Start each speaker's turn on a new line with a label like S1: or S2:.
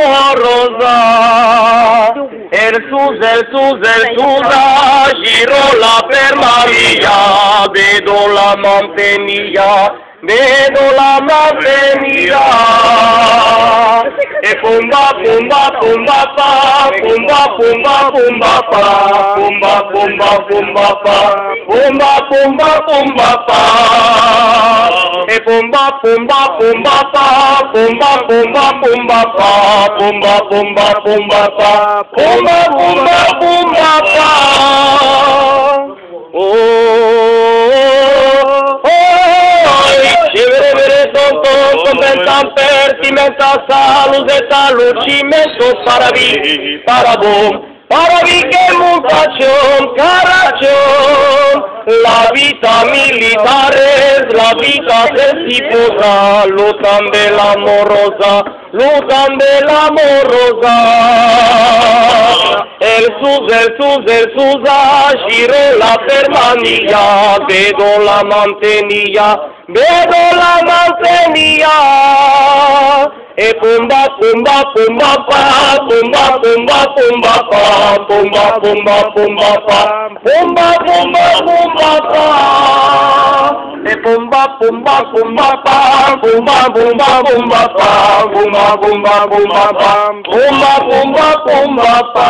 S1: amorosa. El Susa, giró la permaría, vedo la mantenía. E pumba, pumba, pumba, pa, pumba, pumba, pumba, pa, pumba, pumba, pumba, pa, pumba, pumba, pumba, pa. E pumba, pumba, pumba, pa, pumba, pumba, pumba, pa, pumba, pumba, pumba, pa, pumba, pumba, pumba, pa. Pensampertimenta, salucimento, para vi che mutación, caracción, la vida militar es la vida reciproca, lutan de la amorosa. El Susa, giró la permanía, vedo la mantenía. E pumba, pumba, pumba, pa, pumba, pumba, pumba, pa, pumba, pumba, pumba, pa, pumba, pumba, pumba, pa. E pumba, pumba, pumba, pa, pumba, pumba, pumba, pa, pumba, pumba, pumba, pa, pumba, pumba, pumba, pa.